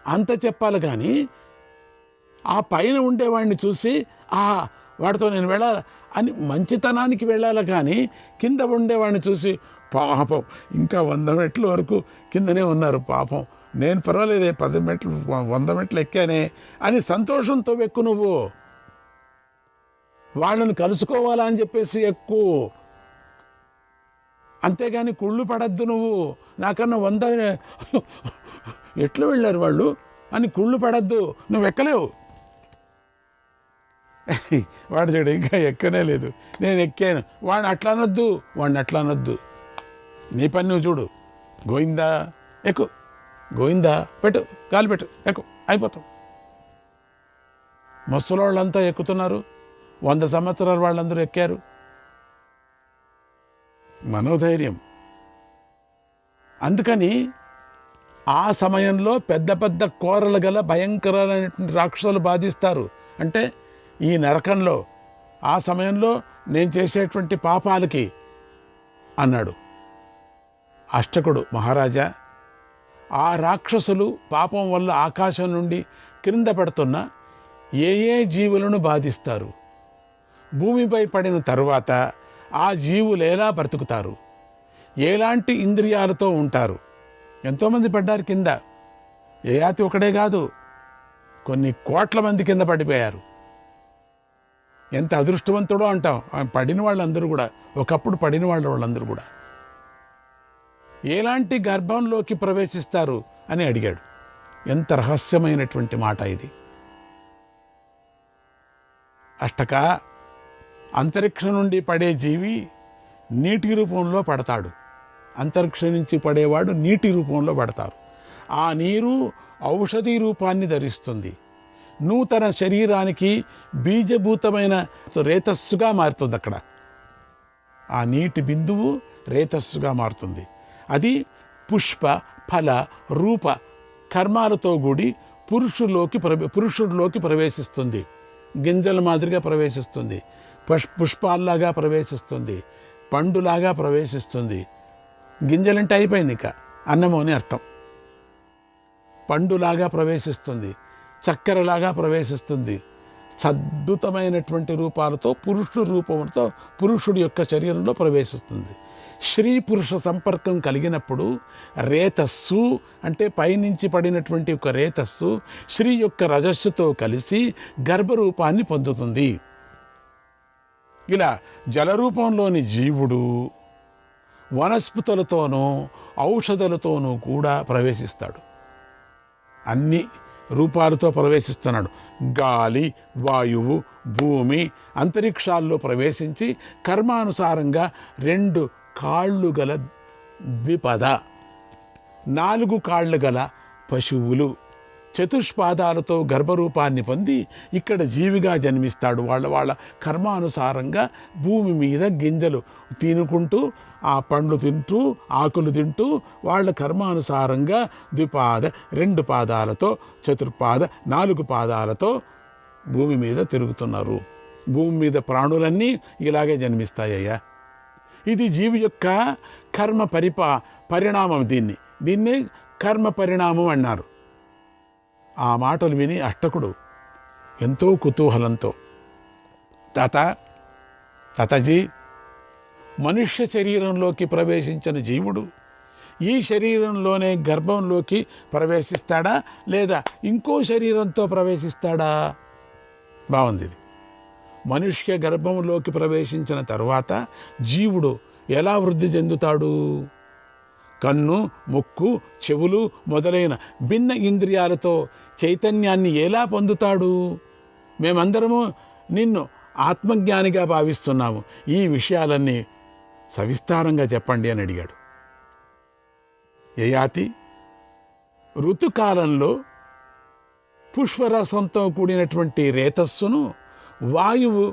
అంత చెప్పాలి, కానీ ఆ పైన ఉండేవాడిని చూసి వాడితో నేను వెళ్ళాలి అని మంచితనానికి వెళ్ళాలి, కానీ కింద ఉండేవాడిని చూసి పాపం ఇంకా 100 మెట్ల వరకు కిందనే ఉన్నారు పాపం, నేను పర్వాలేదే 10 మెట్లు 100 మెట్లు ఎక్కానే అని సంతోషంతో ఎక్కువ. నువ్వు వాళ్ళని కలుసుకోవాలా అని చెప్పేసి ఎక్కువ, అంతేగాని కుళ్ళు పడద్దు. నువ్వు నాకన్నా 100 ఎట్లా వెళ్ళారు వాళ్ళు అని కుళ్ళు పడద్దు, నువ్వు ఎక్కలేవు. వాడు చూడు ఇంకా ఎక్కనే లేదు, నేను ఎక్కాను, వాడిని అట్లా అనొద్దు, నీ పని నువ్వు చూడు. గోయిందా ఎక్కు, గోయిందా పెట్టు, గాలి పెట్టు, ఎక్కు, అయిపోతాం. ముసలోళ్ళంతా ఎక్కుతున్నారు, 100 సంవత్సరాలు వాళ్ళందరూ ఎక్కారు. మనోధైర్యం. అందుకని ఆ సమయంలో పెద్ద పెద్ద కోరలు గల భయంకరమైనటువంటి రాక్షసులు బాధిస్తారు. అంటే ఈ నరకంలో ఆ సమయంలో నేను చేసేటువంటి పాపాలకి అన్నాడు అష్టకుడు. మహారాజా, ఆ రాక్షసులు పాపం వల్ల ఆకాశం నుండి క్రింద పడుతున్న ఏ జీవులను బాధిస్తారు, భూమిపై పడిన తరువాత ఆ జీవులు ఎలా బ్రతుకుతారు, ఎలాంటి ఇంద్రియాలతో ఉంటారు. ఎంతోమంది పడ్డారు కింద, ఏ యాతి ఒకడే కాదు, కొన్ని కోట్ల మంది కింద పడిపోయారు. ఎంత అదృష్టవంతుడో అంటాం. పడిన వాళ్ళందరూ కూడా, ఒకప్పుడు పడిన వాళ్ళందరూ కూడా ఎలాంటి గర్భంలోకి ప్రవేశిస్తారు అని అడిగాడు. ఎంత రహస్యమైనటువంటి మాట ఇది. అష్టక, అంతరిక్షం నుండి పడే జీవి నీటి రూపంలో పడతాడు. అంతరిక్షం నుంచి పడేవాడు నీటి రూపంలో పడతారు. ఆ నీరు ఔషధి రూపాన్ని ధరిస్తుంది. నూతన శరీరానికి బీజభూతమైన రేతస్సుగా మారుతుంది. అక్కడ ఆ నీటి బిందువు రేతస్సుగా మారుతుంది. అది పుష్ప ఫల రూప కర్మాలతో కూడి పురుషుడిలోకి ప్రవేశిస్తుంది. గింజల మాదిరిగా ప్రవేశిస్తుంది, పుష్పాల్లాగా ప్రవేశిస్తుంది, పండులాగా ప్రవేశిస్తుంది. గింజలంటే అయిపోయింది, ఇక అన్నము అని అర్థం. పండులాగా ప్రవేశిస్తుంది, చక్కెరలాగా ప్రవేశిస్తుంది. అద్భుతమైనటువంటి రూపాలతో రూపంతో పురుషుడి యొక్క శరీరంలో ప్రవేశిస్తుంది. స్త్రీ పురుష సంపర్కం కలిగినప్పుడు రేతస్సు అంటే పైనుంచి పడినటువంటి ఒక రేతస్సు స్త్రీ యొక్క రజస్సుతో కలిసి గర్భరూపాన్ని పొందుతుంది. ఇలా జలరూపంలోని జీవుడు వనస్పతులతోనూ ఔషధులతోనూ కూడా ప్రవేశిస్తాడు. అన్ని రూపాలతో ప్రవేశిస్తున్నాడు. గాలి, వాయువు, భూమి, అంతరిక్షాల్లో ప్రవేశించి కర్మానుసారంగా 2 కాళ్ళు గల ద్విపద, 4 కాళ్ళు గల పశువులు, చతుష్పాదాలతో గర్భరూపాన్ని పొంది ఇక్కడ జీవిగా జన్మిస్తాడు. వాళ్ళ కర్మానుసారంగా భూమి మీద గింజలు తినుకుంటూ, ఆ పండ్లు తింటూ, ఆకులు తింటూ, వాళ్ళ కర్మానుసారంగా ద్విపాద 2 పాదాలతో, చతుర్పాద 4 పాదాలతో భూమి మీద తిరుగుతున్నారు. భూమి మీద ప్రాణులన్నీ ఇలాగే జన్మిస్తాయ్యా. ఇది జీవి యొక్క కర్మ పరిణామం. దీన్నే కర్మ పరిణామం అన్నారు. ఆ మాటలు విని అష్టకుడు ఎంతో కుతూహలంతో, తాతాజీ, మనుష్య శరీరంలోకి ప్రవేశించిన జీవుడు ఈ శరీరంలోనే గర్భంలోకి ప్రవేశిస్తాడా లేదా ఇంకో శరీరంతో ప్రవేశిస్తాడా? బాగుంది ఇది. మనుష్య గర్భంలోకి ప్రవేశించిన తరువాత జీవుడు ఎలా వృద్ధి చెందుతాడు? కన్ను, ముక్కు, చెవులు మొదలైన భిన్న ఇంద్రియాలతో చైతన్యాన్ని ఎలా పొందుతాడు? మేమందరము నిన్ను ఆత్మజ్ఞానిగా భావిస్తున్నాము, ఈ విషయాలన్నీ సవిస్తారంగా చెప్పండి అని అడిగాడు. యయాతి, ఋతుకాలంలో పుష్పరసంతో కూడినటువంటి రేతస్సును వాయువు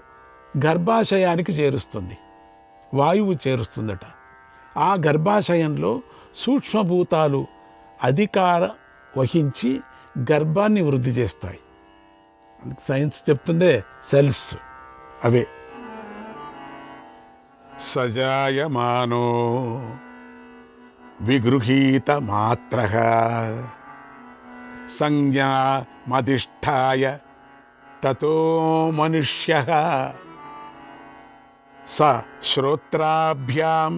గర్భాశయానికి చేరుస్తుంది. వాయువు చేరుస్తుందట. ఆ గర్భాశయంలో సూక్ష్మభూతాలు అధికార వహించి గర్భాన్ని వృద్ధి చేస్తాయి. సైన్స్ చెప్తుందే సెల్స్ అవే. సజాయమానో విగృహీత మాత్రః సంజ్ఞామధిష్ఠాయ తతో మనుష్యః స శ్రోత్రాభ్యాం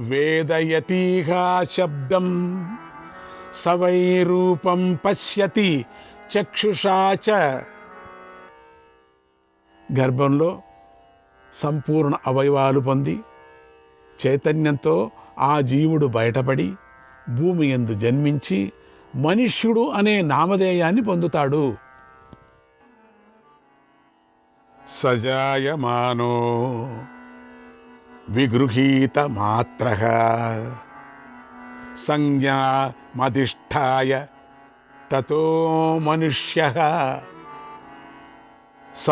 వేదయతీహ శబ్దం స వై రూపం పశ్యతి చక్షుషా చ. గర్భంలో సంపూర్ణ అవయవాలు పొంది చైతన్యంతో ఆ జీవుడు బయటపడి భూమి యందు జన్మించి మనుష్యుడు అనే నామధేయాన్ని పొందుతాడు. సజాయమానో విగృహీత మాత్రః సంజ్ఞామధిష్ఠాయ తతో మనుష్యః స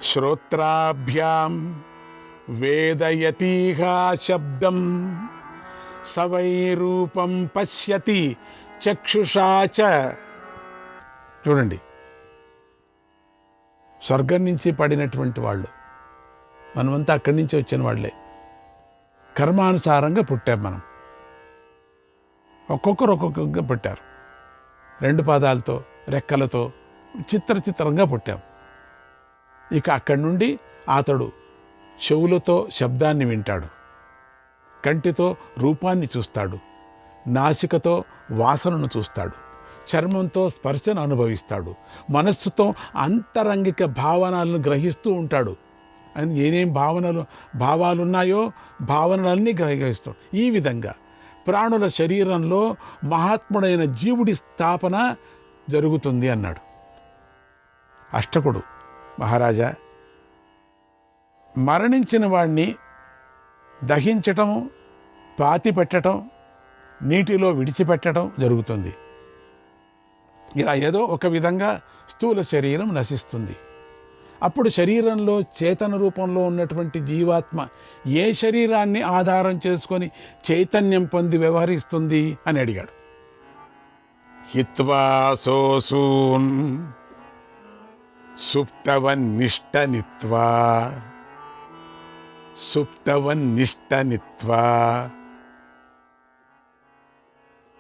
శ్రోత్రాభ్యాం వేదయతీహ శబ్దం స వై రూపం పశ్యతి చక్షుషా చ. చూడండి, స్వర్గం నుంచి పడినటువంటి వాళ్ళు మనమంతా అక్కడి నుంచి వచ్చిన వాళ్ళే. కర్మానుసారంగా పుట్టాం మనం. ఒక్కొక్కరు ఒక్కొక్కగా పుట్టారు. 2 పాదాలతో, రెక్కలతో చిత్రంగా పుట్టాం. ఇక అక్కడి నుండి అతడు చెవులతో శబ్దాన్ని వింటాడు, కంటితో రూపాన్ని చూస్తాడు, నాసికతో వాసనను చూస్తాడు, చర్మంతో స్పర్శను అనుభవిస్తాడు, మనస్సుతో అంతరంగిక భావనలను గ్రహిస్తూ ఉంటాడు. అని ఏనేం భావాలున్నాయో భావనలన్నీ గ్రహిస్తాడు. ఈ విధంగా ప్రాణుల శరీరంలో మహాత్ముడైన జీవుడి స్థాపన జరుగుతుంది అన్నాడు అష్టకుడు. మహారాజా, మరణించిన వాడిని దహించటం, పాతి పెట్టడం, నీటిలో విడిచిపెట్టడం జరుగుతుంది. ఇలా ఏదో ఒక విధంగా స్థూల శరీరం నశిస్తుంది. అప్పుడు శరీరంలో చేతన రూపంలో ఉన్నటువంటి జీవాత్మ ఏ శరీరాన్ని ఆధారం చేసుకొని చైతన్యం పొంది వ్యవహరిస్తుంది అని అడిగాడు. హిత్వా సోసూన్ సుప్తవన్నిష్టనిత్వా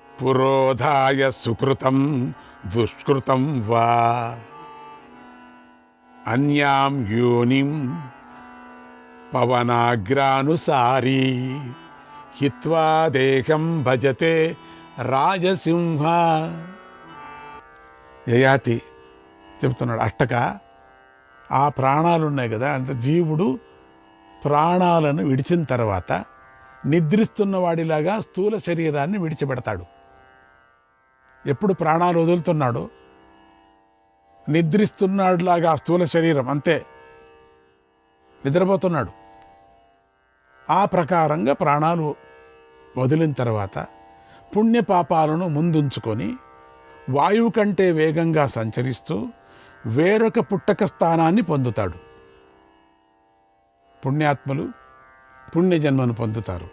పురోధాయ సుకృతం దుష్కృతం వా అన్యాం యోనిం పవనాగ్రానుసారీ హిత్వా దేహం భజతే రాజసింహ. యయాతి చెబుతున్నాడు, అష్టక, ఆ ప్రాణాలు ఉన్నాయి కదా, అంటే జీవుడు ప్రాణాలను విడిచిన తర్వాత నిద్రిస్తున్న వాడిలాగా స్థూల శరీరాన్ని విడిచిపెడతాడు. ఎప్పుడు ప్రాణాలు వదులుతున్నాడో నిద్రిస్తున్నాడులాగా స్థూల శరీరం అంతే, నిద్రపోతున్నాడు. ఆ ప్రకారంగా ప్రాణాలు వదిలిన తర్వాత పుణ్యపాపాలను ముందుంచుకొని వాయువు కంటే వేగంగా సంచరిస్తూ వేరొక పుట్టక స్థానాన్ని పొందుతాడు. పుణ్యాత్మలు పుణ్యజన్మను పొందుతారు,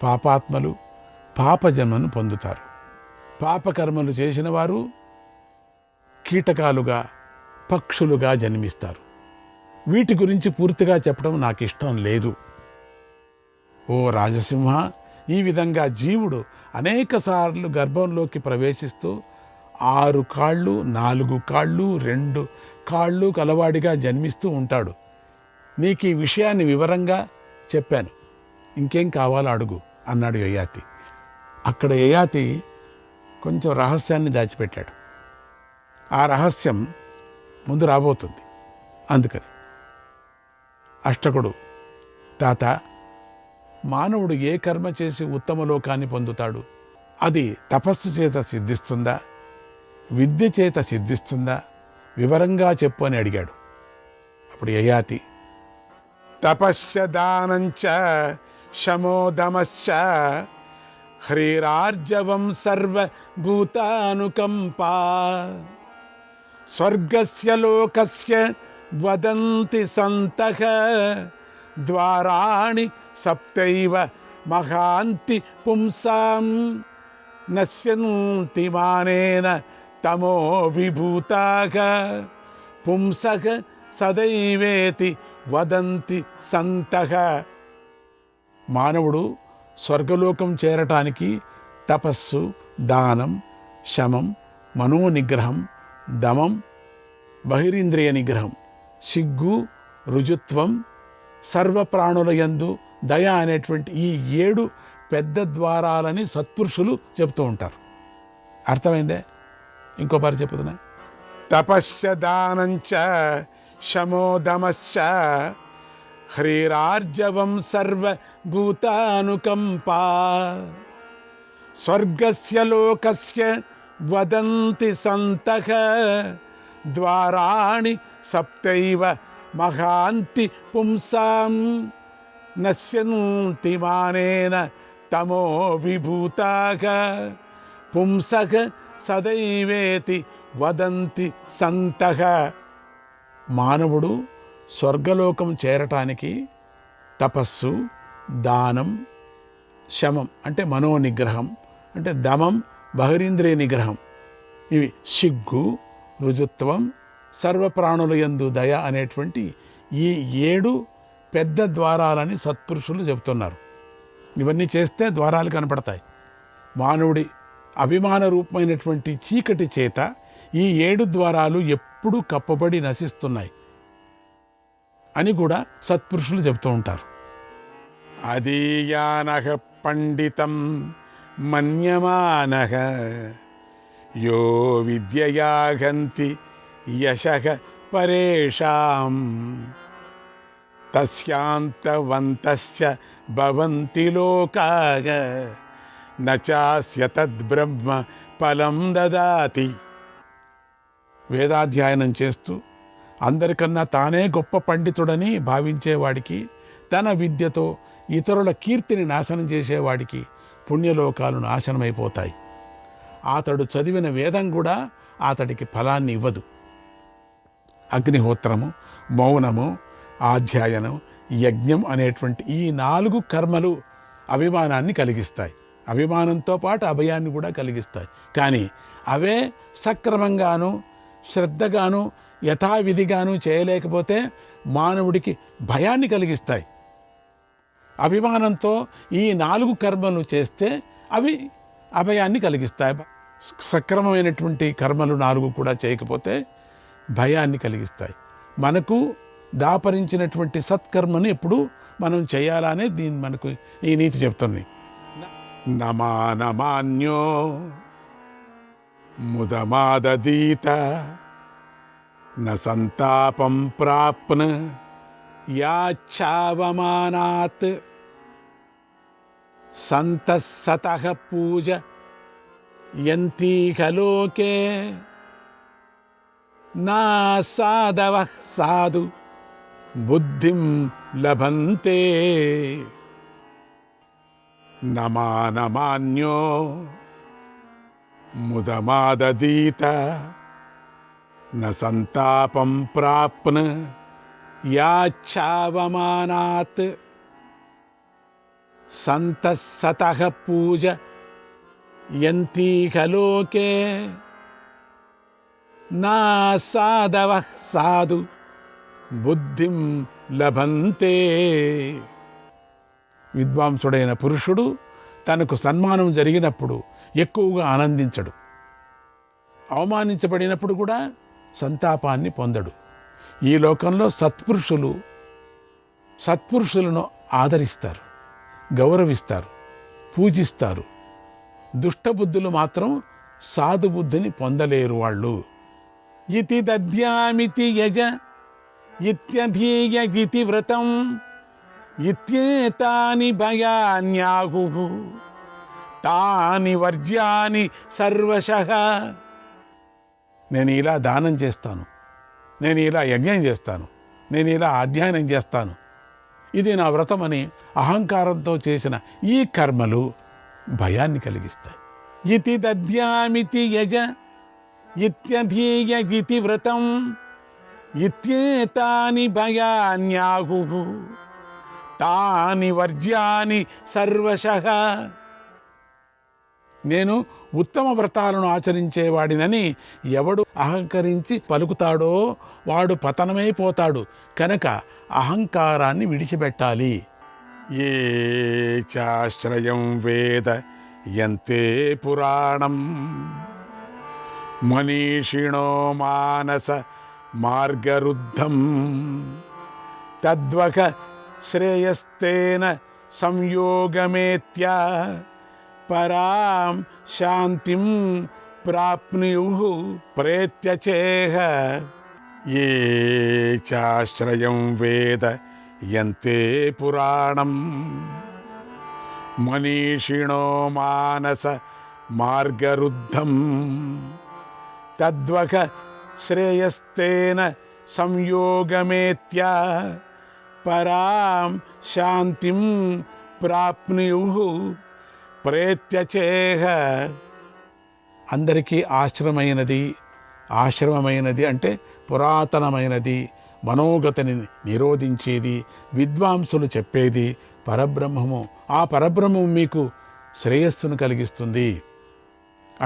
పాపాత్మలు పాపజన్మను పొందుతారు. పాపకర్మలు చేసిన వారు కీటకాలుగా, పక్షులుగా జన్మిస్తారు. వీటి గురించి పూర్తిగా చెప్పడం నాకు ఇష్టం లేదు. ఓ రాజసింహ, ఈ విధంగా జీవుడు అనేకసార్లు గర్భంలోకి ప్రవేశిస్తూ 6 కాళ్ళు 4 కాళ్ళు 2 కాళ్ళు కలవాడిగా జన్మిస్తూ ఉంటాడు. నీకు ఈ విషయాన్ని వివరంగా చెప్పాను, ఇంకేం కావాలో అడుగు అన్నాడు యయాతి. అక్కడ యయాతి కొంచెం రహస్యాన్ని దాచిపెట్టాడు. ఆ రహస్యం ముందు రాబోతుంది. అందుకని అష్టకుడు, తాత, మానవుడు ఏ కర్మ చేసి ఉత్తమ లోకాన్ని పొందుతాడు? అది తపస్సు చేత సిద్ధిస్తుందా, విద్య చేత సిద్ధిస్తుందా? వివరంగా చెప్పు అని అడిగాడు. అప్పుడు యయాతి, తపశ్చ దానంచ శమోదమశ్చ హ్రీరార్జవం సర్వభూతానుకంపా స్వర్గస్య లోకస్య వదంతి సంతః ద్వారాణి సప్తైవ మహాంతి పుంసాం నశ్యంతి మానేన తమో విభూతాః పుంసః సదైవేతి వదంతి సంతః. మానవుడు స్వర్గలోకం చేరటానికి తపస్సు, దానం, శమం, మనోనిగ్రహం, దమం, బహిరింద్రియ నిగ్రహం, సిగ్గు, రుజుత్వం, సర్వప్రాణుల యందు దయ అనేటువంటి ఈ 7 పెద్ద ద్వారాలని సత్పురుషులు చెప్తూ ఉంటారు. అర్థమైందే? ఇంకో పరి చెప్తున్నా. తపశ్చ దానంచ శమోదమశ్చ హ్రీరార్జవం సర్వభూతానుకంపా స్వర్గస్య లోకస్య వదంతి సంతః ద్వారాణి సప్తైవ మహాంతి పుంసాం నశ్యంతి మానేన తమో విభూతాః పుంసః సదైవేతి వదంతి సంతః. మానవుడు స్వర్గలోకం చేరటానికి తపస్సు, దానం, శమం అంటే మనోనిగ్రహం, అంటే దమం, బహిరింద్రియ నిగ్రహం, ఇవి సిగ్గు, రుజుత్వం, సర్వప్రాణుల యందు దయ అనేటువంటి ఈ 7 పెద్ద ద్వారాలని సత్పురుషులు చెబుతున్నారు. ఇవన్నీ చేస్తే ద్వారాలు కనపడతాయి. మానవుడి అభిమాన రూపమైనటువంటి చీకటి చేత ఈ 7 ద్వారాలు ఎప్పుడూ కప్పబడి నశిస్తున్నాయి అని కూడా సత్పురుషులు చెబుతూ ఉంటారు. అదీయానః పండితం మన్యమానః యో విద్యయాగంతి యశః పరేషాం తస్యాంతవంతశ్చ భవంతి లోకాః నచాస్య తద్బ్రహ్మ ఫలం దదాతి. వేదాధ్యయనం చేస్తూ అందరికన్నా తానే గొప్ప పండితుడని భావించేవాడికి, తన విద్యతో ఇతరుల కీర్తిని నాశనం చేసేవాడికి పుణ్యలోకాలు నాశనమైపోతాయి. అతడు చదివిన వేదం కూడా అతడికి ఫలాన్ని ఇవ్వదు. అగ్నిహోత్రము, మౌనము, ఆధ్యాయనం, యజ్ఞం అనేటువంటి ఈ 4 కర్మలు అభిమానాన్ని కలిగిస్తాయి. అభిమానంతో పాటు అభయాన్ని కూడా కలిగిస్తాయి. కానీ అవే సక్రమంగాను శ్రద్ధగాను యథావిధిగాను చేయలేకపోతే మానవుడికి భయాన్ని కలిగిస్తాయి. అభిమానంతో ఈ 4 కర్మలు చేస్తే అవి అభయాన్ని కలిగిస్తాయి. సక్రమమైనటువంటి కర్మలు 4 కూడా చేయకపోతే భయాన్ని కలిగిస్తాయి. మనకు దాపరించినటువంటి సత్కర్మను ఎప్పుడు మనం చేయాలనే దీన్ని మనకు ఈ నీతి చెప్తుంది. నమానమాన్యో ముదమాదీత న సంతాపం ప్రాప్న యాచ్ఛావమానాత్ సంతస్సతః పూజ యంతీహ లోకే నా సాధవః సాధు బుద్ధిం లభంతే. నమానమాన్యో ముదమాదీత న సంతాపం ప్రాప్న యాచ్ఛావమానాత్ సంతస్సతః పూజ యంతీహ లోకే నా సాధవః సాధు బుద్ధిం లభంతే. విద్వాంసుడైన పురుషుడు తనకు సన్మానం జరిగినప్పుడు ఎక్కువగా ఆనందించడు, అవమానించబడినప్పుడు కూడా సంతాపాన్ని పొందడు. ఈ లోకంలో సత్పురుషులను ఆదరిస్తారు, గౌరవిస్తారు, పూజిస్తారు. దుష్టబుద్ధులు మాత్రం సాధుబుద్ధిని పొందలేరు వాళ్ళు. ఇతి దద్యామితి యజ ఇత్యధీయగితి వ్రతం ఇత్యేతాని భయాన్యాహుః తాని వర్జ్యాని సర్వశః. నేను ఇలా దానం చేస్తాను, నేను ఇలా యజ్ఞం చేస్తాను, నేను ఇలా అధ్యయనం చేస్తాను, ఇది నా వ్రతమని అహంకారంతో చేసిన ఈ కర్మలు భయాన్ని కలిగిస్తాయి. ఇతి దద్యామితి యజ ఇత్యధీయగితి వ్రతం ఇత్యేతాని భయాన్యాహుః తాని వర్జ్యాని సర్వశః. నేను ఉత్తమ వ్రతాలను ఆచరించేవాడినని ఎవడు అహంకరించి పలుకుతాడో వాడు పతనమైపోతాడు. కనుక అహంకారాన్ని విడిచిపెట్టాలి. ఏ చాశ్రయం వేద యంతే పురాణం మనీషిణో మానస మార్గరుద్ధం తద్వక శ్రేయస్తేన సంయోగమేత్య పరాం శాంతిం ప్రాప్నుయుః ప్రేత్యచేహ. ఏ చాశ్రయం వేద యంతే పురాణం మనీషిణో మానస మార్గరుద్ధం తద్వక శ్రేయస్తేన సంయోగమేత్య పరాం శాంతిం ప్రాప్నుయుః ప్రేత్యచేహ. అందరికీ ఆశ్రమమైనది అంటే పురాతనమైనది, మనోగతిని నిరోధించేది, విద్వాంసులు చెప్పేది పరబ్రహ్మము. ఆ పరబ్రహ్మము మీకు శ్రేయస్సును కలిగిస్తుంది.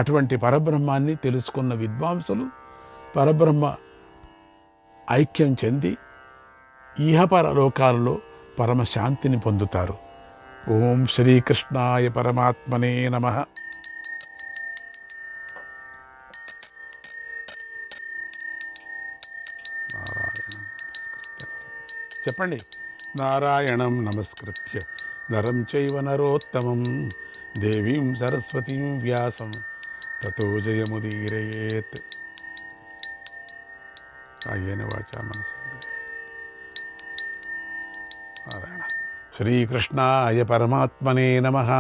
అటువంటి పరబ్రహ్మాన్ని తెలుసుకున్న విద్వాంసులు పరబ్రహ్మ ఐక్యం చెంది ఇహపరలోకాలలో పరమశాంతిని పొందుతారు. ఓం శ్రీకృష్ణాయ పరమాత్మనే నమః. చెప్పండి. నారాయణం నమస్కృత్య నరం చైవ నరోత్తమం దేవీం సరస్వతీం వ్యాసం తతో జయముదీరయేత్. కాయేన వాచా మనసేంద్రియైర్నా. నారాయణ. శ్రీకృష్ణాయ పరమాత్మనే నమః.